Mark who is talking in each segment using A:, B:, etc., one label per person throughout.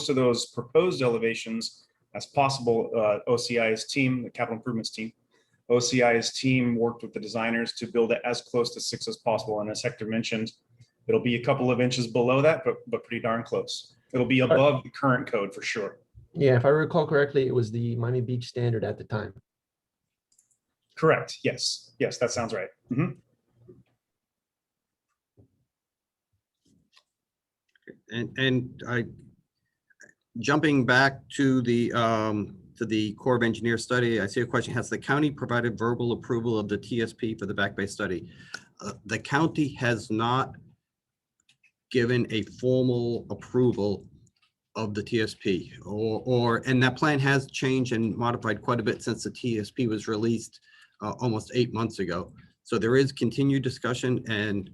A: of those proposed elevations as possible. OCI's team, the capital improvements team, OCI's team worked with the designers to build it as close to 6 as possible. And as Hector mentioned, it'll be a couple of inches below that, but pretty darn close. It'll be above the current code for sure.
B: Yeah, if I recall correctly, it was the Miami Beach standard at the time.
A: Correct. Yes. Yes, that sounds right. Mm-hmm.
C: And jumping back to the Corps of Engineers study, I see a question: has the county provided verbal approval of the TSP for the Back Bay study? The county has not given a formal approval of the TSP, and that plan has changed and modified quite a bit since the TSP was released almost 8 months ago. So there is continued discussion and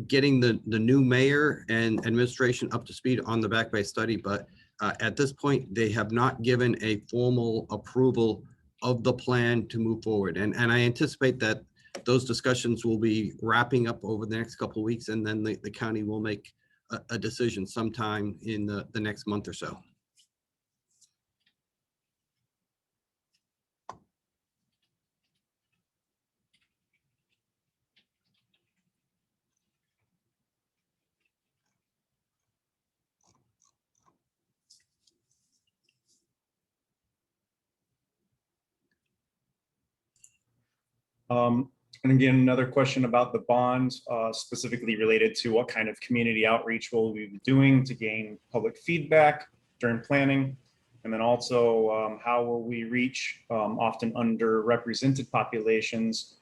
C: getting the new mayor and administration up to speed on the Back Bay study, but at this point, they have not given a formal approval of the plan to move forward. And I anticipate that those discussions will be wrapping up over the next couple of weeks, and then the county will make a decision sometime in the next month or so.
A: And again, another question about the bonds, specifically related to what kind of community outreach will we be doing to gain public feedback during planning, and then also how will we reach often underrepresented populations,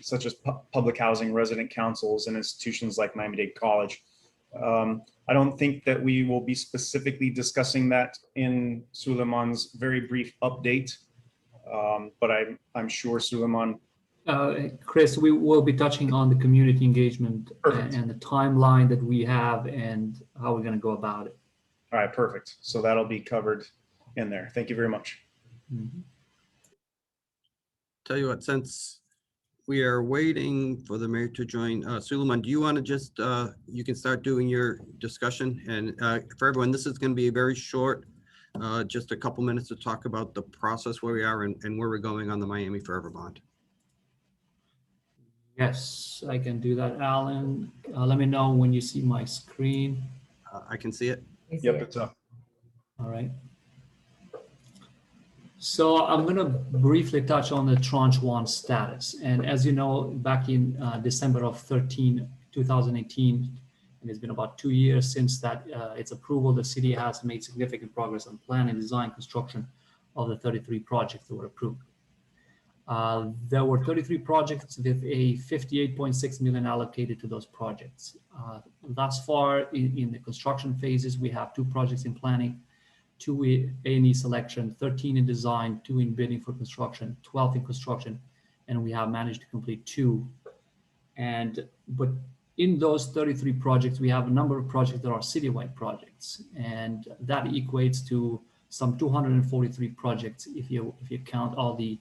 A: such as public housing, resident councils, and institutions like Miami-Dade College. I don't think that we will be specifically discussing that in Suleiman's very brief update, but I'm sure Suleiman.
D: Chris, we will be touching on the community engagement
A: Perfect.
D: and the timeline that we have and how we're going to go about it.
A: All right, perfect. So that'll be covered in there. Thank you very much.
D: Mm-hmm.
C: Tell you what, since we are waiting for the mayor to join, Suleiman, do you want to just, you can start doing your discussion. And for everyone, this is going to be very short, just a couple minutes to talk about the process, where we are and where we're going on the Miami Forever bond.
D: Yes, I can do that, Alan. Let me know when you see my screen.
C: I can see it.
A: Yep, it's up.
D: All right. So I'm going to briefly touch on the Tranche 1 status. And as you know, back in December of 2018, and it's been about 2 years since that its approval, the city has made significant progress on plan and design construction of the 33 projects that were approved. There were 33 projects with a 58.6 million allocated to those projects. Thus far in the construction phases, we have 2 projects in planning, 2 A&E selection, 13 in design, 2 in bidding for construction, 12 in construction, and we have managed to complete 2. But in those 33 projects, we have a number of projects that are citywide projects, and that equates to some 243 projects if you count all the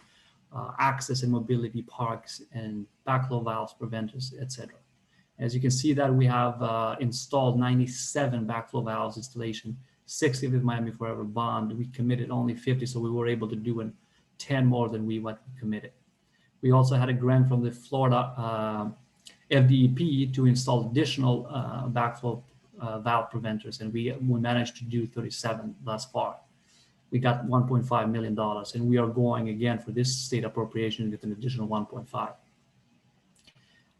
D: access and mobility parks and backflow valves, preventers, etc. As you can see that we have installed 97 backflow valves installation, 60 with Miami Forever bond. We committed only 50, so we were able to do 10 more than what we committed. We also had a grant from the Florida FDEP to install additional backflow valve preventers, and we managed to do 37 thus far. We got $1.5 million, and we are going again for this state appropriation with an additional 1.5.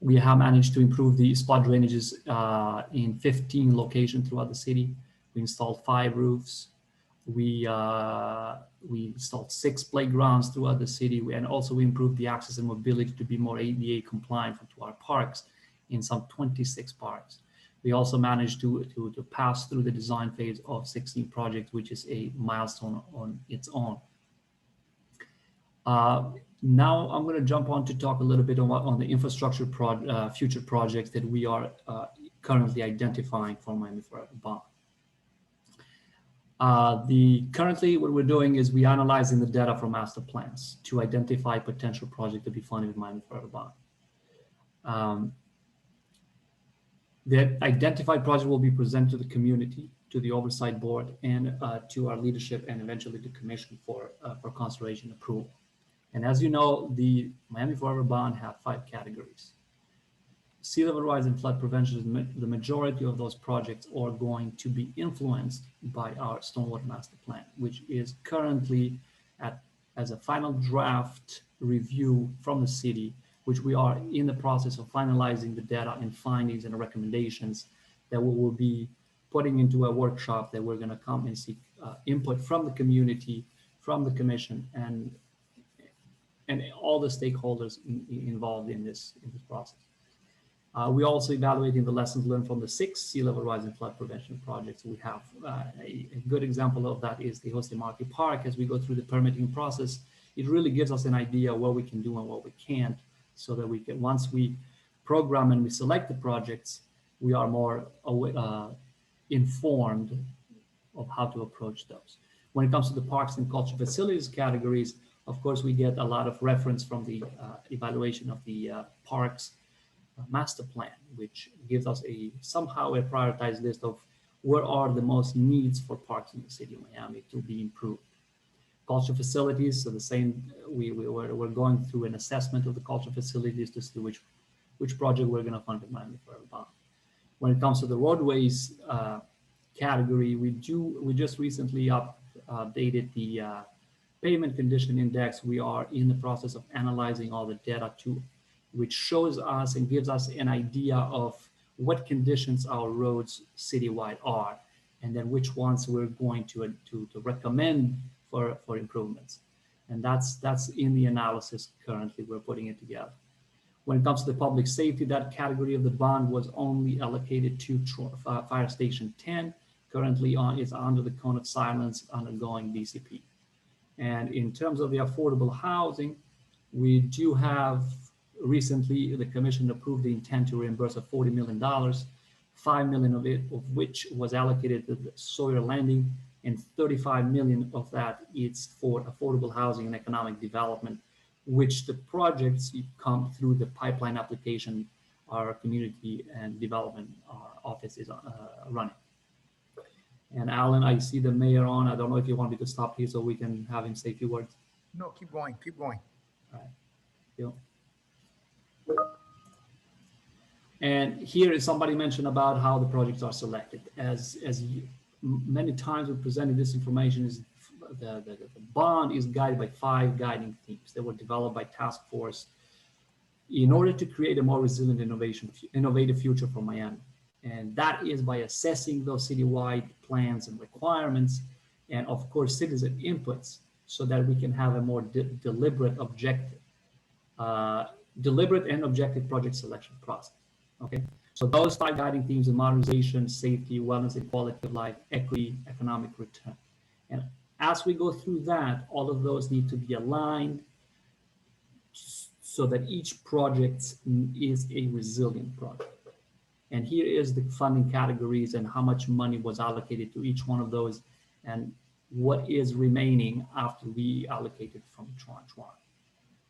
D: We have managed to improve the spot drainages in 15 locations throughout the city. We installed 5 roofs. We installed 6 playgrounds throughout the city, and also we improved the access and mobility to be more ADA compliant to our parks in some 26 parks. We also managed to pass through the design phase of 16 projects, which is a milestone on its own. Now I'm going to jump on to talk a little bit on the infrastructure future projects that we are currently identifying for Miami Forever bond. Currently what we're doing is we're analyzing the data from master plans to identify potential projects to be funded with Miami Forever bond. The identified project will be presented to the community, to the oversight board, and to our leadership, and eventually the commission for consideration approval. And as you know, the Miami Forever Bond have 5 categories. Sea level rise and flood prevention, the majority of those projects are going to be influenced by our stormwater master plan, which is currently as a final draft review from the city, which we are in the process of finalizing the data and findings and recommendations that we will be putting into a workshop that we're going to come and seek input from the community, from the commission, and all the stakeholders involved in this process. We're also evaluating the lessons learned from the 6 sea level rise and flood prevention projects. We have a good example of that is the Jose Marti Park. As we go through the permitting process, it really gives us an idea what we can do and what we can't, so that we can, once we program and we select the projects, we are more informed of how to approach those. When it comes to the parks and culture facilities categories, of course, we get a lot of reference from the evaluation of the parks master plan, which gives us somehow a prioritized list of where are the most needs for parks in the city of Miami to be improved. Culture facilities, so the same, we're going through an assessment of the culture facilities to see which project we're going to fund with Miami Forever Bond. When it comes to the roadways category, we just recently updated the pavement condition index. We are in the process of analyzing all the data which shows us and gives us an idea of what conditions our roads citywide are, and then which ones we're going to recommend for improvements. And that's in the analysis currently. We're putting it together. When it comes to the public safety, that category of the bond was only allocated to Fire Station 10. Currently it's under the cone of silence, undergoing DCP. And in terms of the affordable housing, we do have recently the commission approved the intent to reimburse of $40 million, $5 million of which was allocated to the Sawyer Landing, and $35 million of that is for affordable housing and economic development, which the projects come through the pipeline application our community and development office is running. And Alan, I see the mayor on. I don't know if you want me to stop here so we can have him say a few words.
E: No, keep going, keep going.
D: All right. Bill. And here is somebody mentioned about how the projects are selected. As many times we presented this information, is the bond is guided by 5 guiding themes that were developed by task force in order to create a more resilient innovative future for Miami. And that is by assessing those citywide plans and requirements, and of course citizen inputs, so that we can have a more deliberate and objective project selection process. Okay, so those 5 guiding themes are modernization, safety, wellness, and quality of life, equity, economic return. And as we go through that, all of those need to be aligned so that each project is a resilient project. And here is the funding categories and how much money was allocated to each one of those, and what is remaining after we allocated from tranche 1.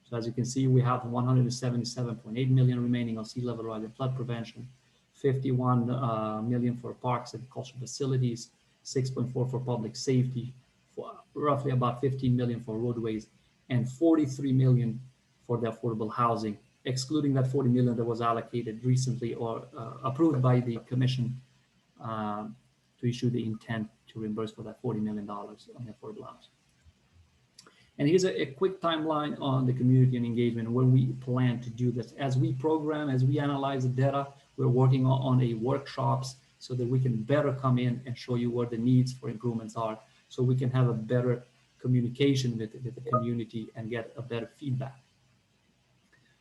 D: So as you can see, we have 177.8 million remaining on sea level rise and flood prevention, 51 million for parks and cultural facilities, 6.4 for public safety, for roughly about 15 million for roadways, and 43 million for the affordable housing, excluding that 40 million that was allocated recently or approved by the commission to issue the intent to reimburse for that $40 million on the affordable housing. And here's a quick timeline on the community and engagement, where we plan to do this. As we program, as we analyze the data, we're working on a workshops so that we can better come in and show you where the needs for improvements are, so we can have a better communication with the community and get a better feedback.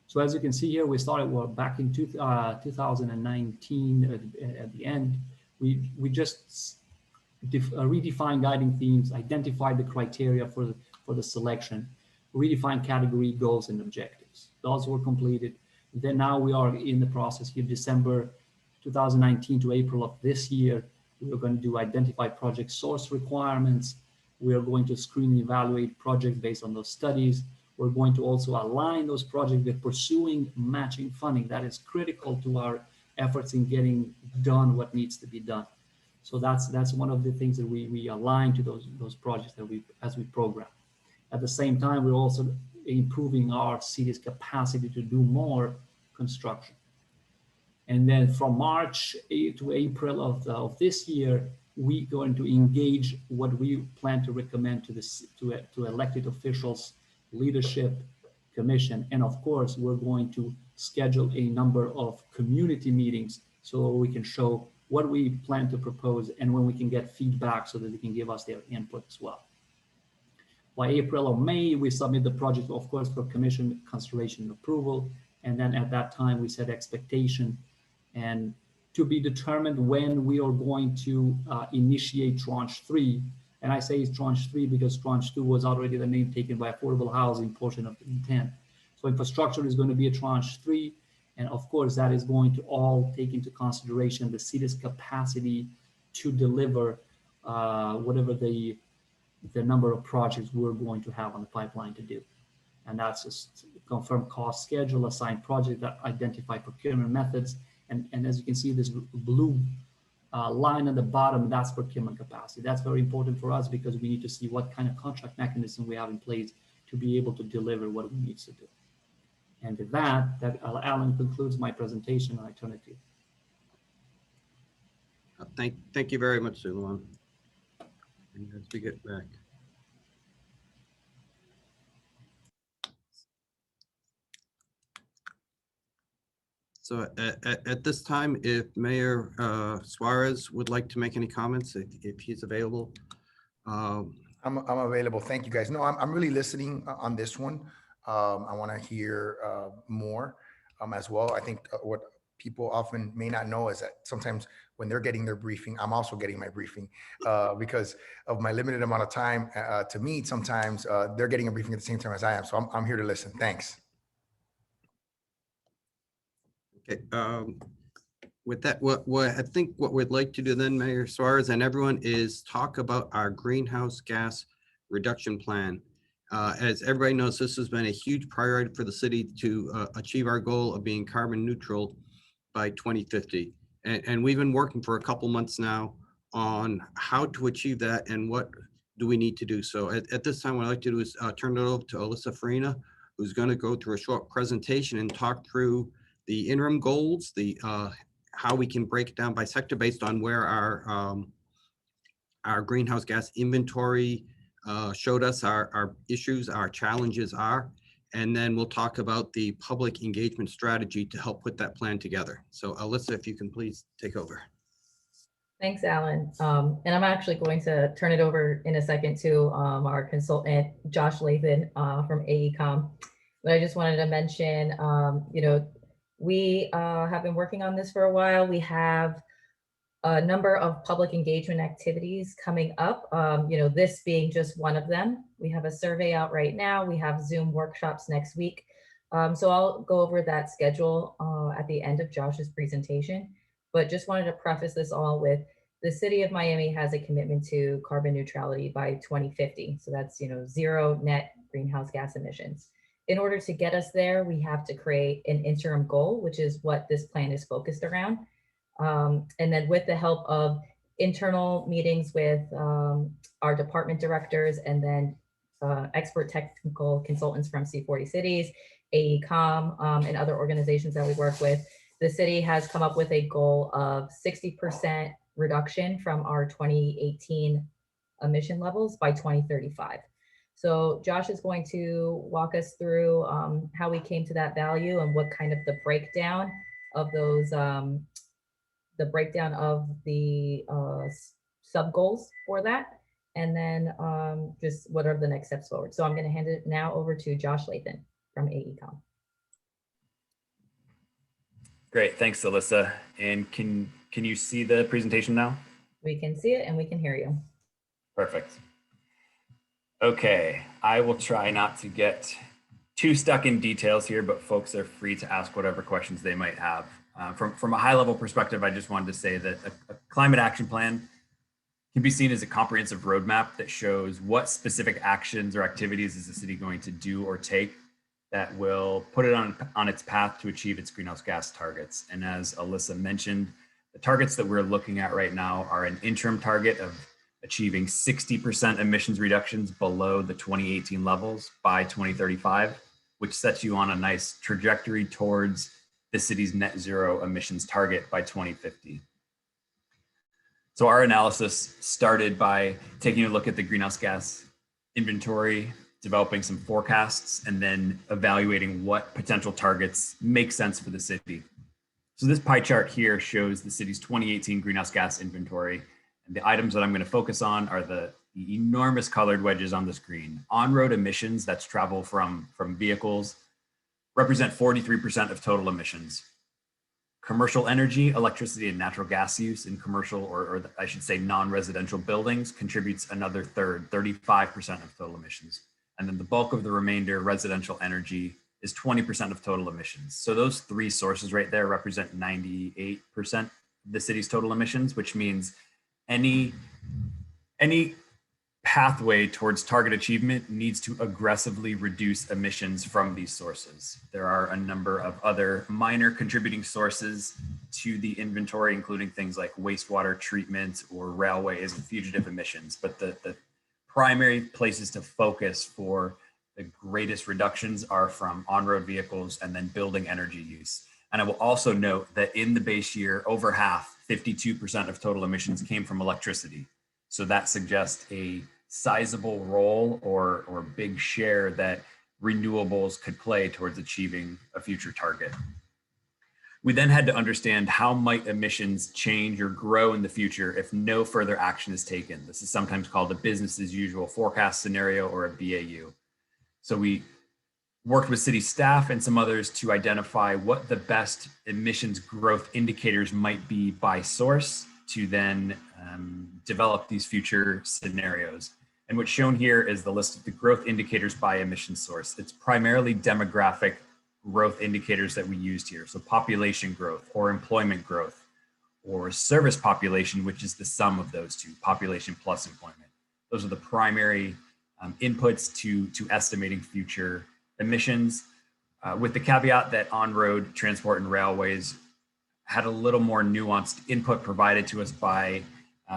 D: So as you can see here, we started back in 2019 at the end. We just redefined guiding themes, identified the criteria for the selection, redefined category goals and objectives. Those were completed. Then now we are in the process here, December 2019 to April of this year. We're going to do identify project source requirements. We are going to screen and evaluate projects based on those studies. We're going to also align those projects with pursuing matching funding. That is critical to our efforts in getting done what needs to be done. So that's one of the things that we align to those projects that as we program. At the same time, we're also improving our city's capacity to do more construction. And then from March to April of this year, we're going to engage what we plan to recommend to elected officials, leadership, commission, and of course, we're going to schedule a number of community meetings so we can show what we plan to propose and when we can get feedback so that they can give us their input as well. By April or May, we submit the project, of course, for commission consideration and approval. And then at that time, we set expectation and to be determined when we are going to initiate tranche 3. And I say it's tranche 3 because tranche 2 was already the name taken by affordable housing portion of the intent. So infrastructure is going to be a tranche 3. And of course, that is going to all take into consideration the city's capacity to deliver whatever the number of projects we're going to have on the pipeline to do. And that's just confirm cost schedule, assign project, that identify procurement methods. And as you can see, this blue line at the bottom, that's procurement capacity. That's very important for us because we need to see what kind of contract mechanism we have in place to be able to deliver what we need to do. And with that Alan concludes my presentation. I turn it to you.
C: Thank you very much, Suleiman. And as we get back. So at this time, if Mayor Suarez would like to make any comments, if he's available.
E: I'm available. Thank you, guys. No, I'm really listening on this one. I want to hear more as well. I think what people often may not know is that sometimes when they're getting their briefing, I'm also getting my briefing because of my limited amount of time to meet. Sometimes they're getting a briefing at the same time as I am. So I'm here to listen. Thanks.
C: Okay. With that, what I think what we'd like to do then, Mayor Suarez and everyone, is talk about our greenhouse gas reduction plan. As everybody knows, this has been a huge priority for the city to achieve our goal of being carbon neutral by 2050. And we've been working for a couple months now on how to achieve that and what do we need to do. So at this time, what I'd like to do is turn it over to Alyssa Farina, who's going to go through a short presentation and talk through the interim goals, the how we can break it down by sector based on where our greenhouse gas inventory showed us our issues, our challenges are, and then we'll talk about the public engagement strategy to help put that plan together. So Alyssa, if you can please take over.
F: Thanks, Alan. And I'm actually going to turn it over in a second to our consultant, Josh Lathan from AECOM. But I just wanted to mention, we have been working on this for a while. We have a number of public engagement activities coming up, this being just one of them. We have a survey out right now. We have Zoom workshops next week. So I'll go over that schedule at the end of Josh's presentation, but just wanted to preface this all with the city of Miami has a commitment to carbon neutrality by 2050. So that's, zero net greenhouse gas emissions. In order to get us there, we have to create an interim goal, which is what this plan is focused around. And then with the help of internal meetings with our department directors and then expert technical consultants from C40 cities, AECOM, and other organizations that we work with, the city has come up with a goal of 60% reduction from our 2018 emission levels by 2035. So Josh is going to walk us through how we came to that value and what kind of the breakdown of those, sub goals for that. And then just what are the next steps forward. So I'm going to hand it now over to Josh Lathan from AECOM.
G: Great, thanks, Alyssa. And can you see the presentation now?
F: We can see it and we can hear you. Perfect.
G: Okay, I will try not to get too stuck in details here, but folks are free to ask whatever questions they might have. From a high level perspective, I just wanted to say that a climate action plan can be seen as a comprehensive roadmap that shows what specific actions or activities is the city going to do or take that will put it on its path to achieve its greenhouse gas targets. And as Alyssa mentioned, the targets that we're looking at right now are an interim target of achieving 60% emissions reductions below the 2018 levels by 2035, which sets you on a nice trajectory towards the city's net zero emissions target by 2050. So our analysis started by taking a look at the greenhouse gas inventory, developing some forecasts, and then evaluating what potential targets make sense for the city. So this pie chart here shows the city's 2018 greenhouse gas inventory. And the items that I'm going to focus on are the enormous colored wedges on the screen. On-road emissions, that's travel from vehicles, represent 43% of total emissions. Commercial energy, electricity, and natural gas use in commercial, or I should say non-residential buildings, contributes another third, 35% of total emissions. And then the bulk of the remainder, residential energy, is 20% of total emissions. So those three sources right there represent 98% of the city's total emissions, which means any pathway towards target achievement needs to aggressively reduce emissions from these sources. There are a number of other minor contributing sources to the inventory, including things like wastewater treatment or railways and fugitive emissions. But the primary places to focus for the greatest reductions are from on-road vehicles and then building energy use. And I will also note that in the base year, over half, 52% of total emissions came from electricity. So that suggests a sizable role or big share that renewables could play towards achieving a future target. We then had to understand how might emissions change or grow in the future if no further action is taken. This is sometimes called a business as usual forecast scenario or a BAU. So we worked with city staff and some others to identify what the best emissions growth indicators might be by source to then develop these future scenarios. And what's shown here is the list of the growth indicators by emission source. It's primarily demographic growth indicators that we used here. So population growth or employment growth or service population, which is the sum of those two, population plus employment. Those are the primary inputs to estimating future emissions, with the caveat that on-road transport and railways had a little more nuanced input provided to us by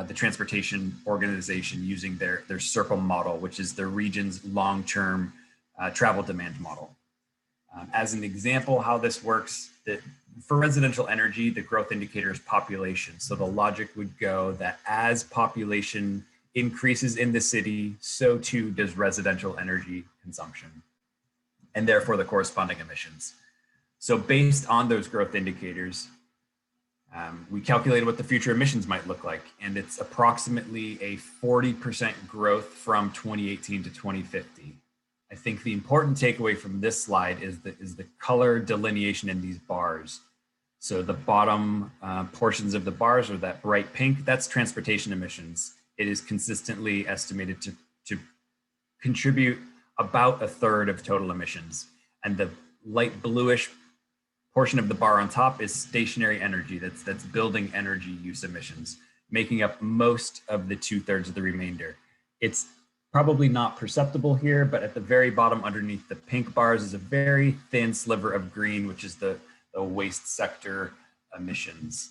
G: the transportation organization using their circle model, which is the region's long-term travel demand model. As an example, how this works, that for residential energy, the growth indicator is population. So the logic would go that as population increases in the city, so too does residential energy consumption, and therefore the corresponding emissions. So based on those growth indicators, we calculated what the future emissions might look like, and it's approximately a 40% growth from 2018 to 2050. I think the important takeaway from this slide is the color delineation in these bars. So the bottom portions of the bars are that bright pink, that's transportation emissions. It is consistently estimated to contribute about a third of total emissions. And the light bluish portion of the bar on top is stationary energy, that's building energy use emissions, making up most of the 2/3 of the remainder. It's probably not perceptible here, but at the very bottom underneath the pink bars is a very thin sliver of green, which is the waste sector emissions.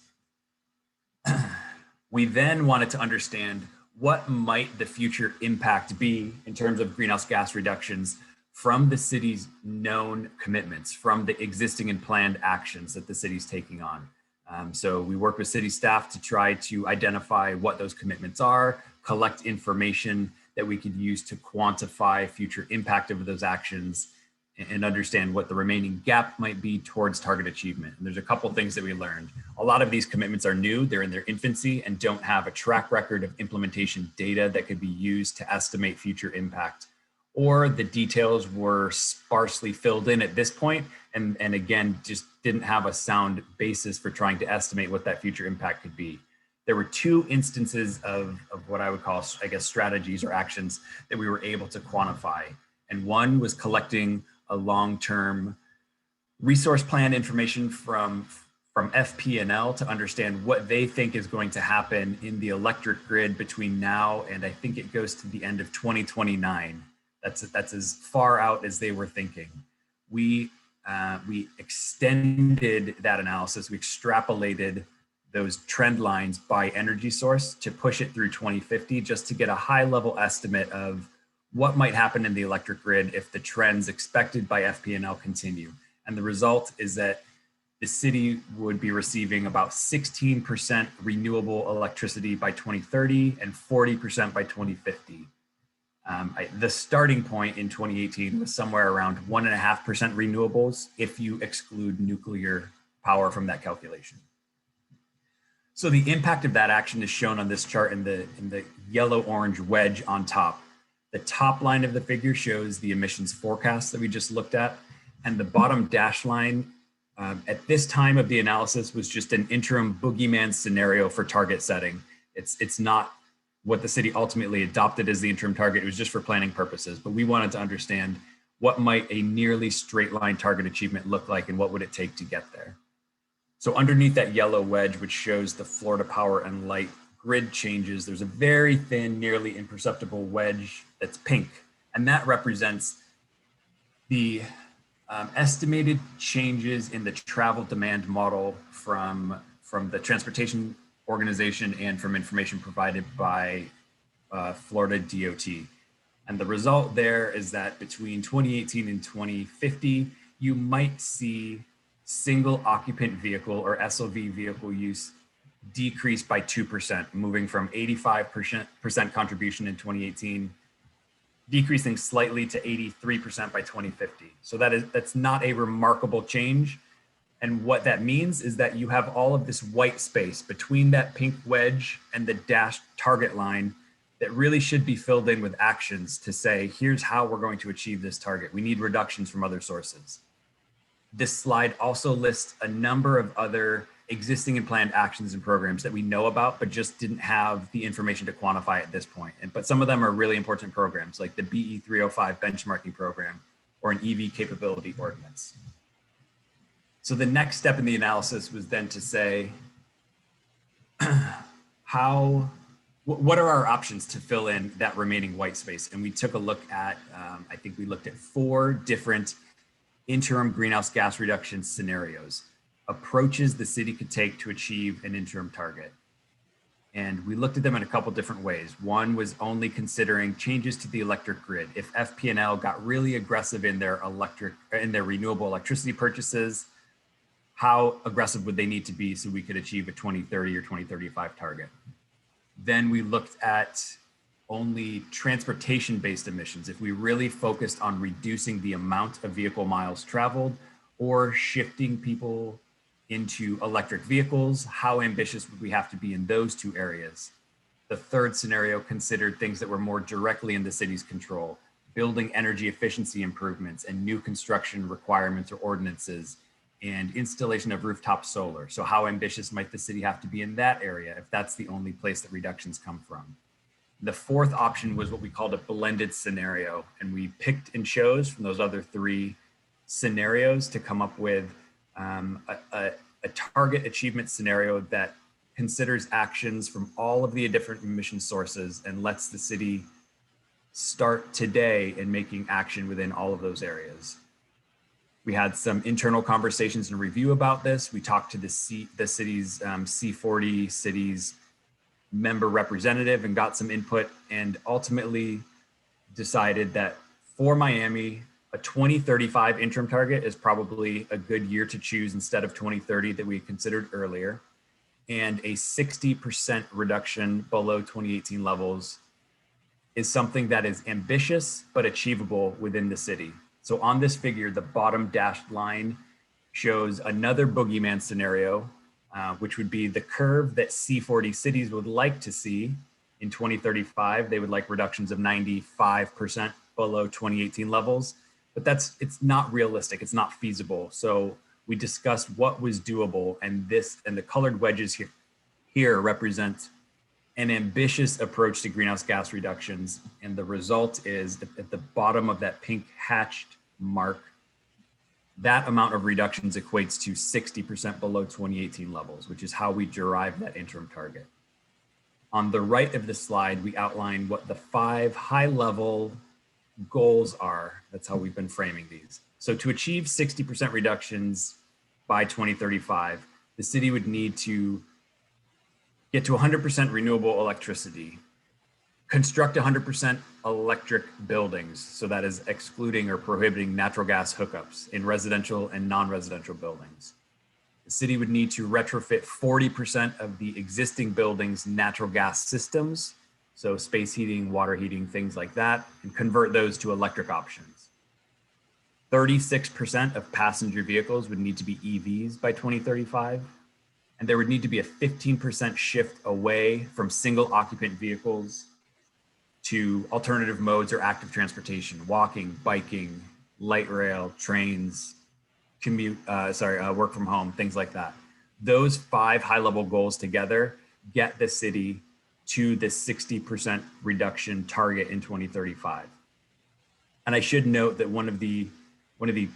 G: We then wanted to understand what might the future impact be in terms of greenhouse gas reductions from the city's known commitments, from the existing and planned actions that the city's taking on. So we work with city staff to try to identify what those commitments are, collect information that we could use to quantify future impact of those actions, and understand what the remaining gap might be towards target achievement. And there's a couple things that we learned. A lot of these commitments are new, they're in their infancy and don't have a track record of implementation data that could be used to estimate future impact. Or the details were sparsely filled in at this point, and again, just didn't have a sound basis for trying to estimate what that future impact could be. There were two instances of what I would call, I guess, strategies or actions that we were able to quantify. And one was collecting a long-term resource plan information from FP&L to understand what they think is going to happen in the electric grid between now and I think it goes to the end of 2029. That's as far out as they were thinking. we extended that analysis. We extrapolated those trend lines by energy source to push it through 2050, just to get a high level estimate of what might happen in the electric grid if the trends expected by FP&L continue. And the result is that the city would be receiving about 16% renewable electricity by 2030 and 40% by 2050. The starting point in 2018 was somewhere around 1.5% renewables if you exclude nuclear power from that calculation. So the impact of that action is shown on this chart in the yellow-orange wedge on top. The top line of the figure shows the emissions forecast that we just looked at, and the bottom dash line at this time of the analysis was just an interim boogeyman scenario for target setting. It's not what the city ultimately adopted as the interim target. It was just for planning purposes, but we wanted to understand what might a nearly straight line target achievement look like and what would it take to get there. So underneath that yellow wedge, which shows the Florida Power and Light grid changes, there's a very thin, nearly imperceptible wedge that's pink, and that represents the estimated changes in the travel demand model from the transportation organization and from information provided by Florida DOT. And the result there is that between 2018 and 2050, you might see single occupant vehicle or SOV vehicle use decrease by 2%, moving from 85% contribution in 2018, decreasing slightly to 83% by 2050. So that's not a remarkable change. And what that means is that you have all of this white space between that pink wedge and the dashed target line that really should be filled in with actions to say, here's how we're going to achieve this target. We need reductions from other sources. This slide also lists a number of other existing and planned actions and programs that we know about, but just didn't have the information to quantify at this point. But some of them are really important programs, like the BE 305 benchmarking program or an EV capability ordinance. So the next step in the analysis was then to say, what are our options to fill in that remaining white space? And we took a look at, I think we looked at 4 different interim greenhouse gas reduction scenarios, approaches the city could take to achieve an interim target. And we looked at them in a couple different ways. One was only considering changes to the electric grid. If FP&L got really aggressive in their renewable electricity purchases, how aggressive would they need to be so we could achieve a 2030 or 2035 target? Then we looked at only transportation-based emissions. If we really focused on reducing the amount of vehicle miles traveled or shifting people into electric vehicles, how ambitious would we have to be in those 2 areas? The third scenario considered things that were more directly in the city's control, building energy efficiency improvements and new construction requirements or ordinances, and installation of rooftop solar. So how ambitious might the city have to be in that area if that's the only place that reductions come from? The fourth option was what we called a blended scenario. And we picked and chose from those other 3 scenarios to come up with a target achievement scenario that considers actions from all of the different emission sources and lets the city start today in making action within all of those areas. We had some internal conversations and review about this. We talked to the city's C40 cities member representative and got some input, and ultimately decided that for Miami, a 2035 interim target is probably a good year to choose instead of 2030 that we considered earlier. And a 60% reduction below 2018 levels is something that is ambitious but achievable within the city. So on this figure, the bottom dashed line shows another boogeyman scenario, which would be the curve that C40 cities would like to see in 2035. They would like reductions of 95% below 2018 levels, but it's not realistic. It's not feasible. So we discussed what was doable, and the colored wedges here represent an ambitious approach to greenhouse gas reductions. And the result is at the bottom of that pink hatched mark, that amount of reductions equates to 60% below 2018 levels, which is how we derive that interim target. On the right of the slide, we outline what the 5 high-level goals are. That's how we've been framing these. So to achieve 60% reductions by 2035, the city would need to get to 100% renewable electricity, construct 100% electric buildings. So that is excluding or prohibiting natural gas hookups in residential and non-residential buildings. The city would need to retrofit 40% of the existing buildings' natural gas systems, so space heating, water heating, things like that, and convert those to electric options. 36% of passenger vehicles would need to be EVs by 2035, and there would need to be a 15% shift away from single occupant vehicles to alternative modes or active transportation, walking, biking, light rail, trains, work from home, things like that. Those 5 high-level goals together get the city to the 60% reduction target in 2035. And I should note that one of the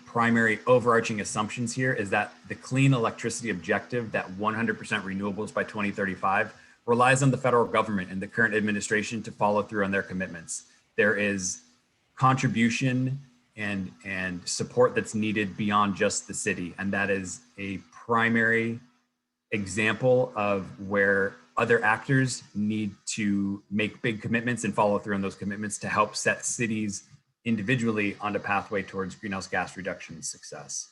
G: primary overarching assumptions here is that the clean electricity objective, that 100% renewables by 2035, relies on the federal government and the current administration to follow through on their commitments. There is contribution and support that's needed beyond just the city. And that is a primary example of where other actors need to make big commitments and follow through on those commitments to help set cities individually on the pathway towards greenhouse gas reduction success.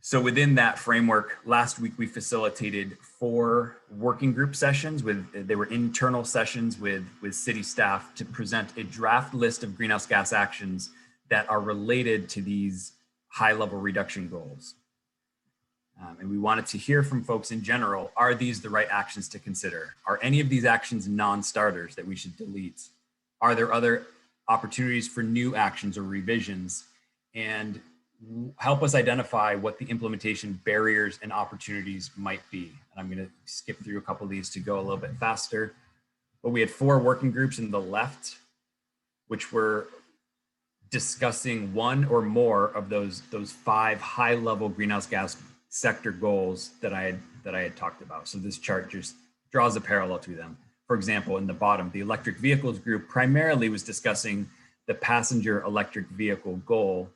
G: So within that framework, last week we facilitated 4 working group sessions they were internal sessions with city staff to present a draft list of greenhouse gas actions that are related to these high-level reduction goals. And we wanted to hear from folks in general, are these the right actions to consider? Are any of these actions non-starters that we should delete? Are there other opportunities for new actions or revisions? And help us identify what the implementation barriers and opportunities might be. And I'm going to skip through a couple of these to go a little bit faster. But we had 4 working groups in the left, which were discussing one or more of those 5 high-level greenhouse gas sector goals that I had talked about. So this chart just draws a parallel to them. For example, in the bottom, the electric vehicles group primarily was discussing the passenger electric vehicle goal,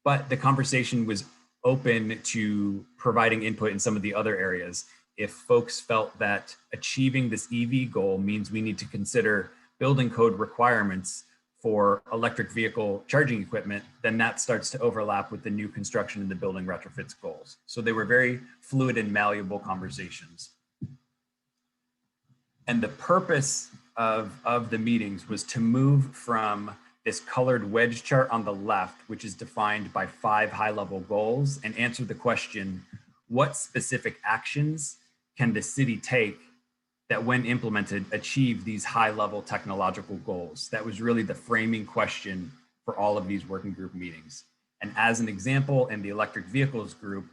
G: but the conversation was open to providing input in some of the other areas. If folks felt that achieving this EV goal means we need to consider building code requirements for electric vehicle charging equipment, then that starts to overlap with the new construction and the building retrofits goals. So they were very fluid and malleable conversations. And the purpose of the meetings was to move from this colored wedge chart on the left, which is defined by 5 high-level goals, and answer the question, what specific actions can the city take that when implemented, achieve these high-level technological goals? That was really the framing question for all of these working group meetings. And as an example, in the electric vehicles group,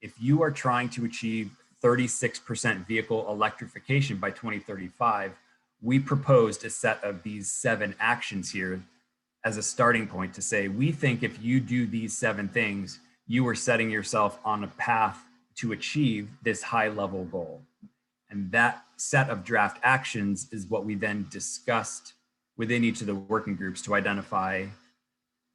G: if you are trying to achieve 36% vehicle electrification by 2035, we proposed a set of these 7 actions here as a starting point to say, we think if you do these 7 things, you are setting yourself on a path to achieve this high-level goal. And that set of draft actions is what we then discussed within each of the working groups to identify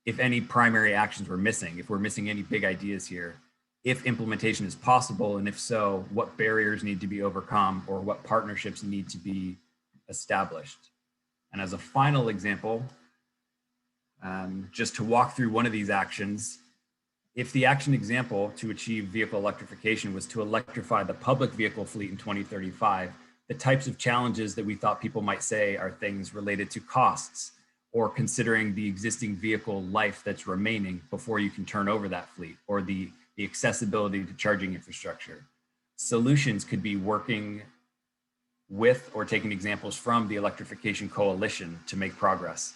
G: if any primary actions were missing, if we're missing any big ideas here, if implementation is possible, and if so, what barriers need to be overcome or what partnerships need to be established. And as a final example, just to walk through one of these actions, if the action example to achieve vehicle electrification was to electrify the public vehicle fleet in 2035, the types of challenges that we thought people might say are things related to costs or considering the existing vehicle life that's remaining before you can turn over that fleet, or the accessibility to charging infrastructure. Solutions could be working with or taking examples from the Electrification Coalition to make progress.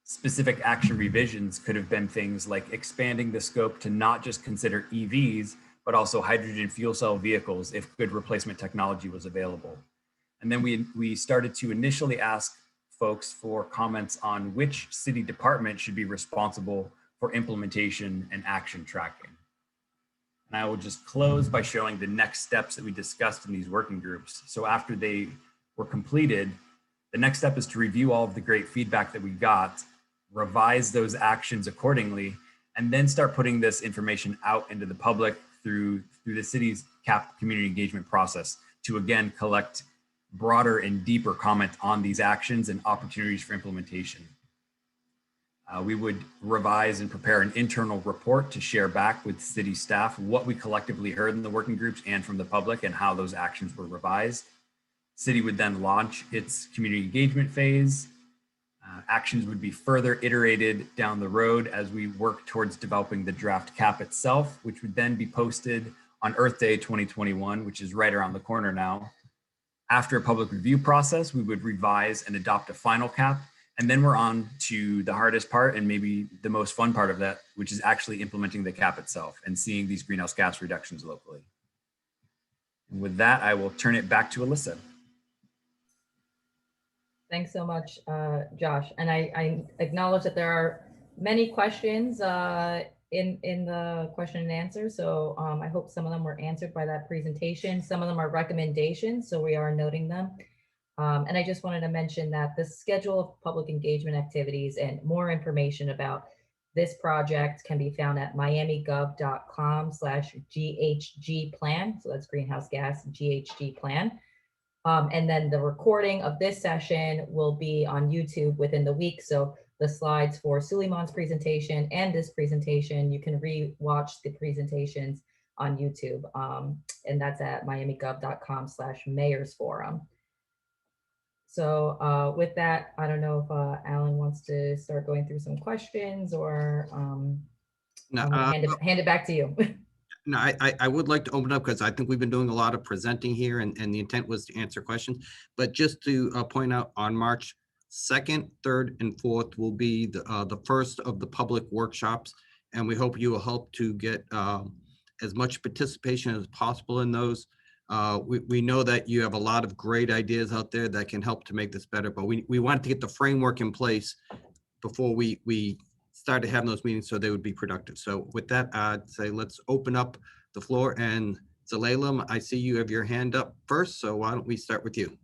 G: Specific action revisions could have been things like expanding the scope to not just consider EVs, but also hydrogen fuel cell vehicles if good replacement technology was available. And then we started to initially ask folks for comments on which city department should be responsible for implementation and action tracking. And I will just close by showing the next steps that we discussed in these working groups. So after they were completed, the next step is to review all of the great feedback that we got, revise those actions accordingly, and then start putting this information out into the public through the city's CAP community engagement process to again collect broader and deeper comment on these actions and opportunities for implementation. We would revise and prepare an internal report to share back with city staff what we collectively heard in the working groups and from the public and how those actions were revised. City would then launch its community engagement phase. Actions would be further iterated down the road as we work towards developing the draft CAP itself, which would then be posted on Earth Day 2021, which is right around the corner now. After a public review process, we would revise and adopt a final CAP. And then we're on to the hardest part and maybe the most fun part of that, which is actually implementing the CAP itself and seeing these greenhouse gas reductions locally. And with that, I will turn it back to Alyssa.
F: Thanks so much, Josh. And I acknowledge that there are many questions in the question and answer. So I hope some of them were answered by that presentation. Some of them are recommendations, so we are noting them. And I just wanted to mention that the schedule of public engagement activities and more information about this project can be found at miamigov.com/GHG plan. So that's greenhouse gas GHG plan. And then the recording of this session will be on YouTube within the week. So the slides for Suleiman's presentation and this presentation, you can re-watch the presentations on YouTube. And that's at miamigov.com/mayorsforum. So with that, I don't know if Alan wants to start going through some questions or
C: No,
F: I'm gonna hand it back to you.
C: No, I would like to open up because I think we've been doing a lot of presenting here and the intent was to answer questions. But just to point out, on March 2nd, 3rd, and 4th will be the first of the public workshops. And we hope you will help to get as much participation as possible in those. We know that you have a lot of great ideas out there that can help to make this better, but we wanted to get the framework in place before we started having those meetings so they would be productive. So with that, I'd say let's open up the floor. And Zalalam, I see you have your hand up first, so why don't we start with you?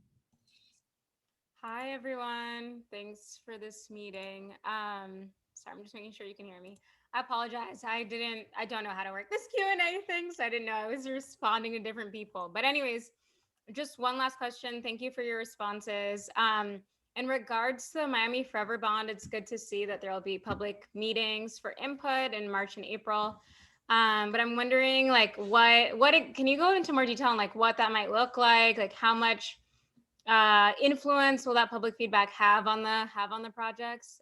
H: Hi, everyone. Thanks for this meeting. Sorry, I'm just making sure you can hear me. I apologize. I don't know how to work this Q&A thing, so I didn't know I was responding to different people. But anyways, just one last question. Thank you for your responses. In regards to the Miami Forever Bond, it's good to see that there will be public meetings for input in March and April. But I'm wondering, like, can you go into more detail on like what that might look like how much influence will that public feedback have on the projects?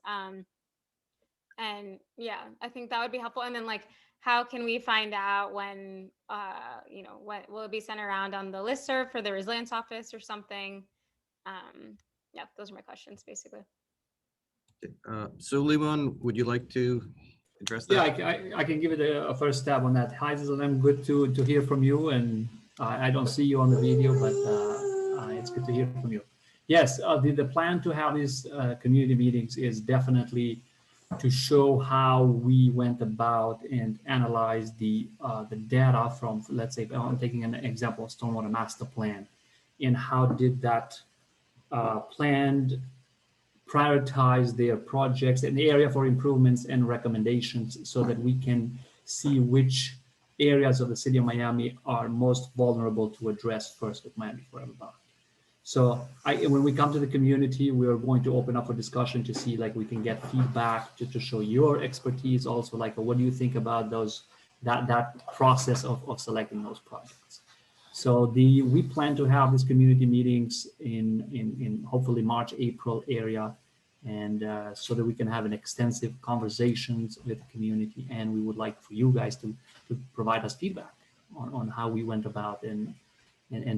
H: And yeah, I think that would be helpful. And then like, how can we find out when, what will it be sent around on the listserv for the resilience office or something? Yeah, those are my questions basically.
C: Suleiman, would you like to address that?
D: Yeah, I can give it a first stab on that. Hi, Zalalam, good to hear from you. And I don't see you on the video, but it's good to hear from you. Yes, the plan to have these community meetings is definitely to show how we went about and analyzed the data from, let's say, I'm taking an example of Stormwater Master Plan, and how did that planned prioritize their projects and area for improvements and recommendations so that we can see which areas of the city of Miami are most vulnerable to address first with Miami Forever Bond. So when we come to the community, we are going to open up for discussion to see like we can get feedback to show your expertise also, like what do you think about that process of selecting those projects. So we plan to have these community meetings in hopefully March, April area, and so that we can have an extensive conversations with the community. And we would like for you guys to provide us feedback on how we went about and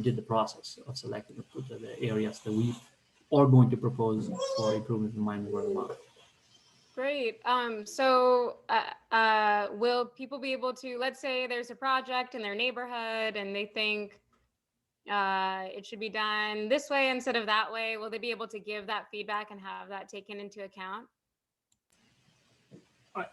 D: did the process of selecting the areas that we are going to propose for improvement in Miami Forever Bond.
H: Great. So will people be able to, let's say there's a project in their neighborhood and they think it should be done this way instead of that way, will they be able to give that feedback and have that taken into account?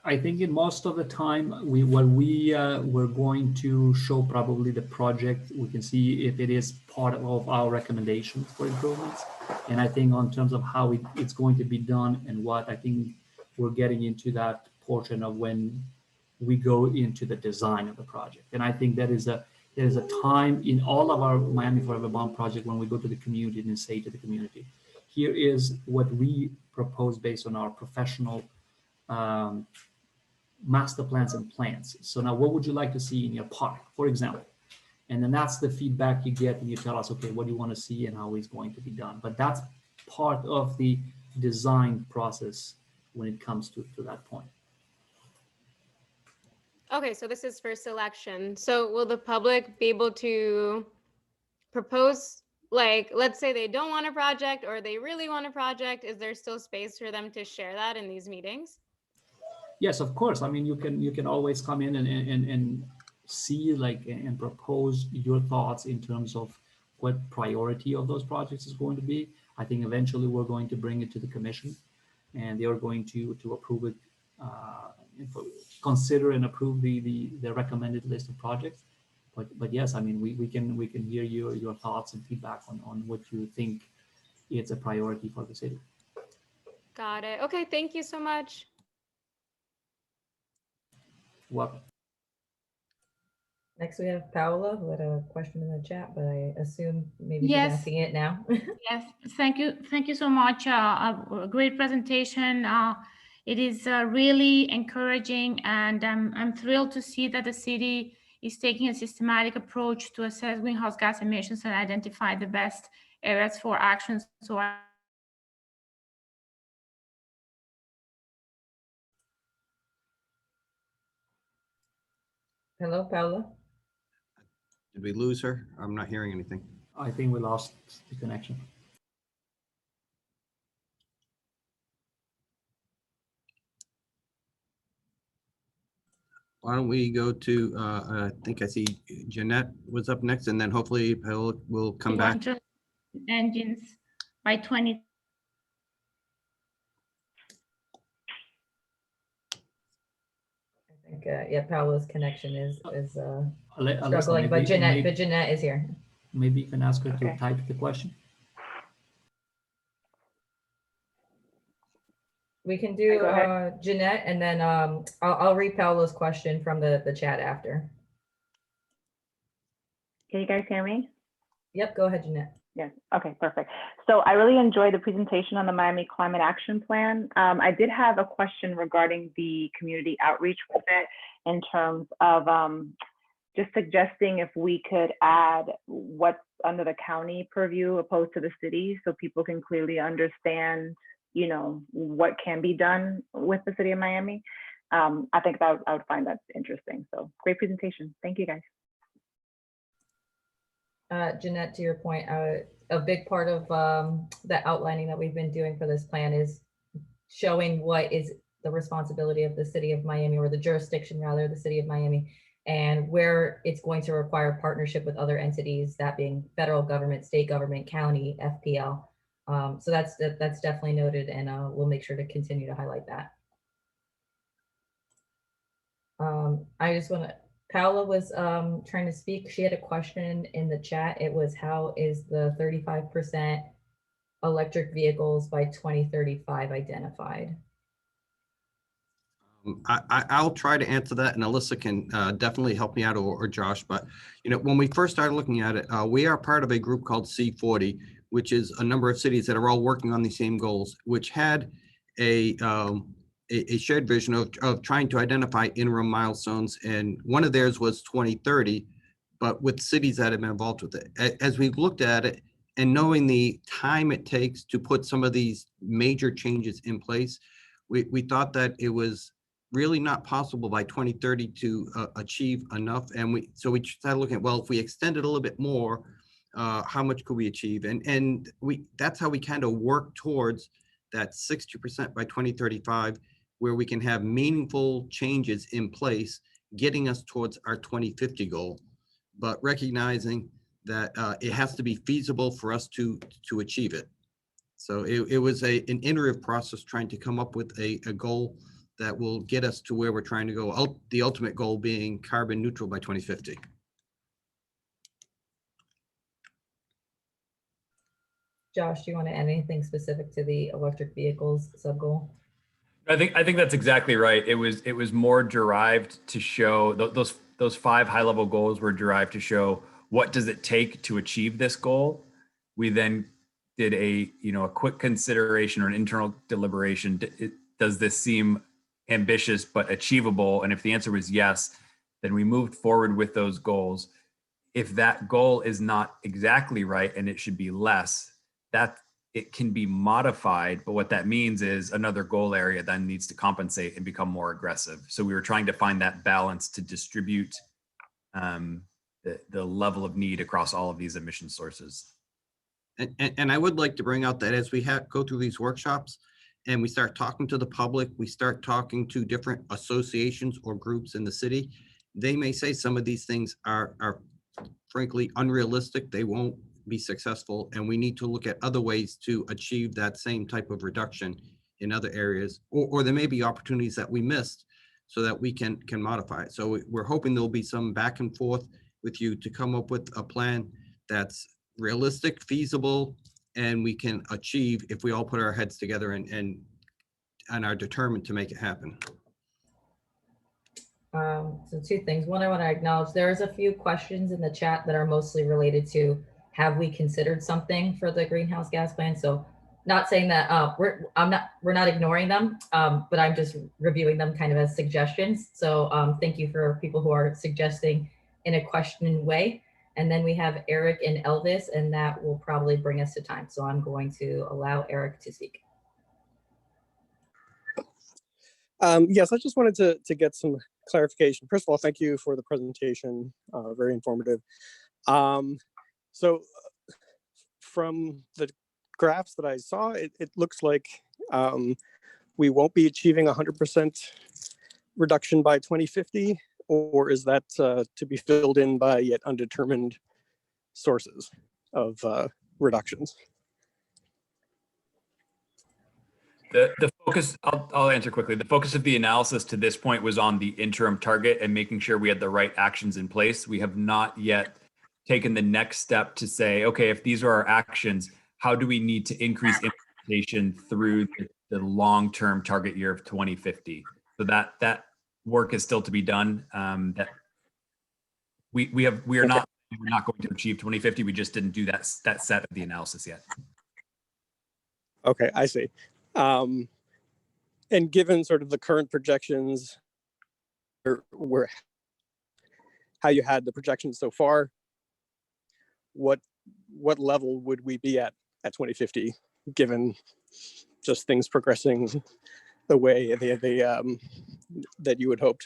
D: I think in most of the time, we're going to show probably the project. We can see if it is part of our recommendations for improvements. And I think on terms of how it's going to be done and what, I think we're getting into that portion of when we go into the design of the project. And I think there is a time in all of our Miami Forever Bond project when we go to the community and say to the community, here is what we propose based on our professional master plans and plans. So now what would you like to see in your park, for example? And then that's the feedback you get and you tell us, okay, what do you want to see and how it's going to be done? But that's part of the design process when it comes to that point.
H: Okay, so this is for selection. So will the public be able to propose, like, let's say they don't want a project or they really want a project, is there still space for them to share that in these meetings?
D: Yes, of course. I mean, you can always come in and see like and propose your thoughts in terms of what priority of those projects is going to be. I think eventually we're going to bring it to the commission and they are going to approve it, consider and approve the recommended list of projects. But yes, I mean, we can hear your thoughts and feedback on what you think it's a priority for the city.
H: Got it. Okay, thank you so much.
D: Welcome.
F: Next, we have Paola, who had a question in the chat, but I assume maybe she's
I: Yes.
F: asking it now.
I: Yes, thank you. Thank you so much. A great presentation. It is really encouraging, and I'm thrilled to see that the city is taking a systematic approach to assess greenhouse gas emissions and identify the best areas for actions. So
F: Hello, Paola.
C: Did we lose her? I'm not hearing anything.
D: I think we lost the connection.
C: Why don't we go to, I think I see Jeanette was up next, and then hopefully we'll come back.
I: engines by 20.
F: I think, yeah, Paola's connection is
D: Alyssa,
F: struggling, but
D: maybe-
F: Jeanette is here.
D: Maybe you can ask her to
J: Okay.
D: type the question.
F: We can do
J: go ahead.
F: Jeanette, and then I'll read Paola's question from the chat after.
J: Can you guys hear me?
F: Yep, go ahead, Jeanette.
J: Yes. Okay, perfect. So I really enjoyed the presentation on the Miami Climate Action Plan. I did have a question regarding the community outreach with it in terms of just suggesting if we could add what's under the county purview opposed to the city, so people can clearly understand, you know, what can be done with the city of Miami. I think that I would find that interesting. So great presentation. Thank you, guys.
F: Jeanette, to your point, a big part of the outlining that we've been doing for this plan is showing what is the responsibility of the city of Miami, or the jurisdiction rather, the city of Miami, and where it's going to require partnership with other entities, that being federal government, state government, county, FPL. So that's definitely noted, and we'll make sure to continue to highlight that. I just want to, Paola was trying to speak. She had a question in the chat. It was, how is the 35% electric vehicles by 2035 identified?
C: I'll try to answer that, and Alyssa can definitely help me out, or Josh. But you know, when we first started looking at it, we are part of a group called C40, which is a number of cities that are all working on the same goals, which had a shared vision of trying to identify interim milestones, and one of theirs was 2030, but with cities that have been involved with it. As we've looked at it and knowing the time it takes to put some of these major changes in place, we thought that it was really not possible by 2030 to achieve enough. And so we started looking at, well, if we extend it a little bit more, how much could we achieve? And that's how we kind of work towards that 60% by 2035, where we can have meaningful changes in place, getting us towards our 2050 goal, but recognizing that it has to be feasible for us to achieve it. So it was an iterative process trying to come up with a goal that will get us to where we're trying to go. The ultimate goal being carbon neutral by 2050.
F: Josh, do you want to add anything specific to the electric vehicles sub goal?
G: I think that's exactly right. It was more derived to show those 5 high level goals were derived to show what does it take to achieve this goal. We then did a quick consideration or an internal deliberation. Does this seem ambitious but achievable? And if the answer was yes, then we moved forward with those goals. If that goal is not exactly right and it should be less, that it can be modified, but what that means is another goal area then needs to compensate and become more aggressive. So we were trying to find that balance to distribute the level of need across all of these emission sources.
C: And I would like to bring out that as we go through these workshops and we start talking to the public, we start talking to different associations or groups in the city, they may say some of these things are frankly unrealistic. They won't be successful, and we need to look at other ways to achieve that same type of reduction in other areas, or there may be opportunities that we missed so that we can modify it. So we're hoping there'll be some back and forth with you to come up with a plan that's realistic, feasible, and we can achieve if we all put our heads together and are determined to make it happen.
F: So 2 things. One, I want to acknowledge there's a few questions in the chat that are mostly related to, have we considered something for the greenhouse gas plan? So not saying that we're not ignoring them, but I'm just reviewing them kind of as suggestions. So thank you for people who are suggesting in a questioning way. And then we have Eric and Elvis, and that will probably bring us to time. So I'm going to allow Eric to speak.
K: Yes, I just wanted to get some clarification. First of all, thank you for the presentation, very informative. So from the graphs that I saw, it looks like we won't be achieving 100% reduction by 2050, or is that to be filled in by yet undetermined sources of reductions?
G: The focus, I'll answer quickly. The focus of the analysis to this point was on the interim target and making sure we had the right actions in place. We have not yet taken the next step to say, okay, if these are our actions, how do we need to increase implementation through the long-term target year of 2050? So that work is still to be done. That we are not going to achieve 2050. We just didn't do that set of the analysis yet.
K: Okay, I see. And given sort of the current projections, or how you had the projections so far, what level would we be at 2050, given just things progressing the way that you had hoped?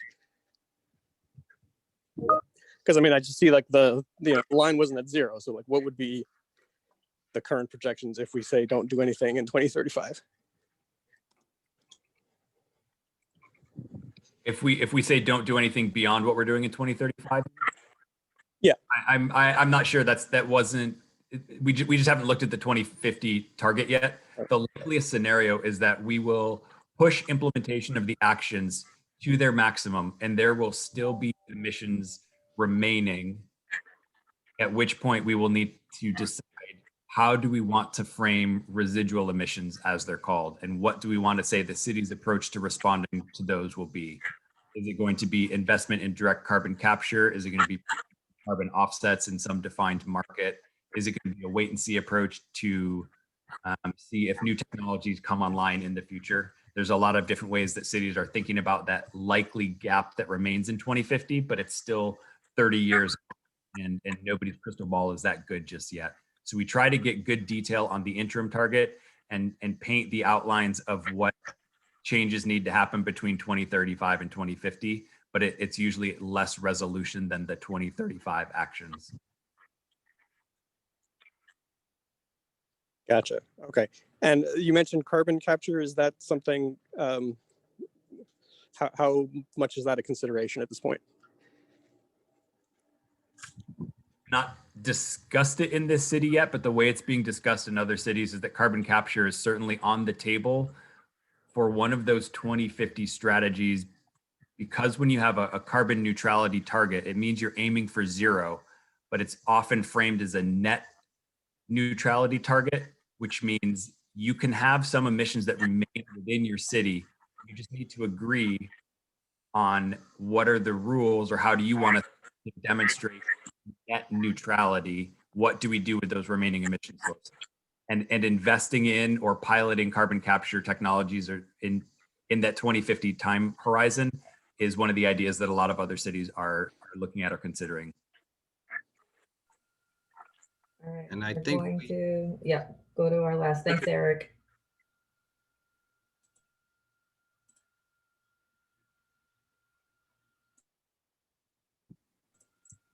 K: Because I mean, I just see like the line wasn't at 0, so like what would be the current projections if we say don't do anything in 2035?
G: If we say don't do anything beyond what we're doing in 2035,
K: yeah,
G: I'm not sure that wasn't. We just haven't looked at the 2050 target yet. The likeliest scenario is that we will push implementation of the actions to their maximum, and there will still be emissions remaining. At which point we will need to decide, how do we want to frame residual emissions, as they're called, and what do we want to say the city's approach to responding to those will be? Is it going to be investment in direct carbon capture? Is it going to be carbon offsets in some defined market? Is it going to be a wait and see approach to see if new technologies come online in the future? There's a lot of different ways that cities are thinking about that likely gap that remains in 2050, but it's still 30 years and nobody's crystal ball is that good just yet. So we try to get good detail on the interim target and paint the outlines of what changes need to happen between 2035 and 2050, but it's usually less resolution than the 2035 actions.
K: Gotcha. Okay. And you mentioned carbon capture. Is that something, how much is that a consideration at this point?
G: Not discussed it in this city yet, but the way it's being discussed in other cities is that carbon capture is certainly on the table for one of those 2050 strategies, because when you have a carbon neutrality target, it means you're aiming for 0, but it's often framed as a net neutrality target, which means you can have some emissions that remain within your city, You just need to agree on what are the rules or how do you want to demonstrate net neutrality? What do we do with those remaining emission sources? And investing in or piloting carbon capture technologies or in that 2050 time horizon is one of the ideas that a lot of other cities are looking at or considering.
F: All right,
C: And I
F: we're
C: think
F: going to, yeah, go to our last. Thanks, Eric.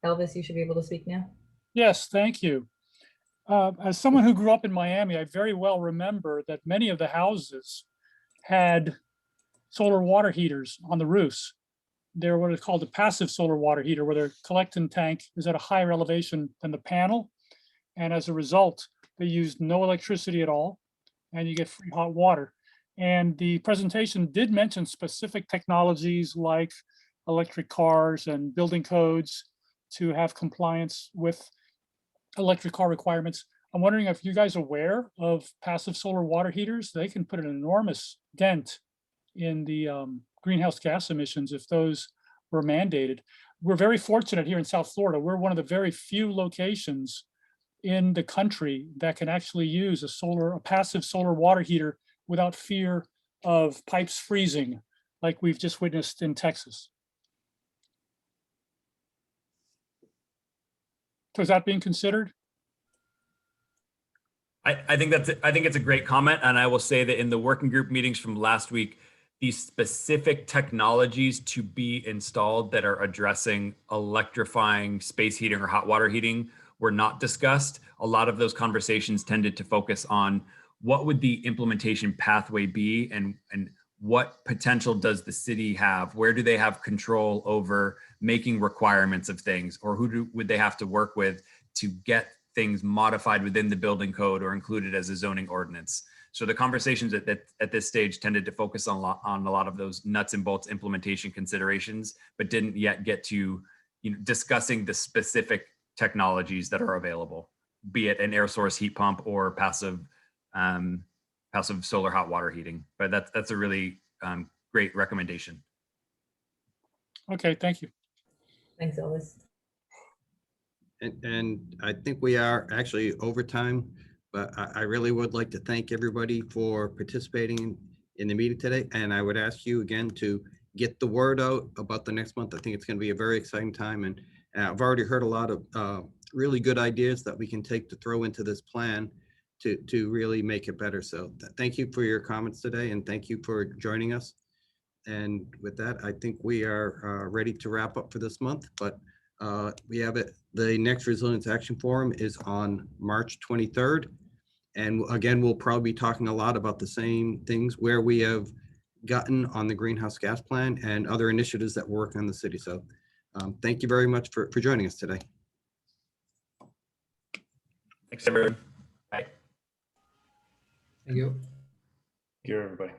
F: Elvis, you should be able to speak now.
L: Yes, thank you. As someone who grew up in Miami, I very well remember that many of the houses had solar water heaters on the roofs. They're what is called a passive solar water heater, where their collecting tank is at a higher elevation than the panel. And as a result, they use no electricity at all, and you get free hot water. And the presentation did mention specific technologies like electric cars and building codes to have compliance with electric car requirements. I'm wondering if you guys are aware of passive solar water heaters. They can put an enormous dent in the greenhouse gas emissions if those were mandated. We're very fortunate here in South Florida. We're one of the very few locations in the country that can actually use a passive solar water heater without fear of pipes freezing, like we've just witnessed in Texas. So is that being considered?
G: I think it's a great comment, and I will say that in the working group meetings from last week, these specific technologies to be installed that are addressing electrifying space heating or hot water heating were not discussed. A lot of those conversations tended to focus on what would the implementation pathway be, and what potential does the city have? Where do they have control over making requirements of things, or who would they have to work with to get things modified within the building code or included as a zoning ordinance? So the conversations at this stage tended to focus on a lot of those nuts and bolts implementation considerations, but didn't yet get to discussing the specific technologies that are available, be it an air source heat pump or passive solar hot water heating. But that's a really great recommendation.
L: Okay, thank you.
F: Thanks, Elvis.
C: And I think we are actually over time, but I really would like to thank everybody for participating in the meeting today. And I would ask you again to get the word out about the next month. I think it's going to be a very exciting time. And I've already heard a lot of really good ideas that we can take to throw into this plan to really make it better. So thank you for your comments today, and thank you for joining us. And with that, I think we are ready to wrap up for this month, but we have it. The next Resilience Action Forum is on March 23rd. And again, we'll probably be talking a lot about the same things where we have gotten on the greenhouse gas plan and other initiatives that work on the city. So thank you very much for joining us today.
G: Thanks, everyone. Bye.
D: Thank you.
A: Thank you, everybody.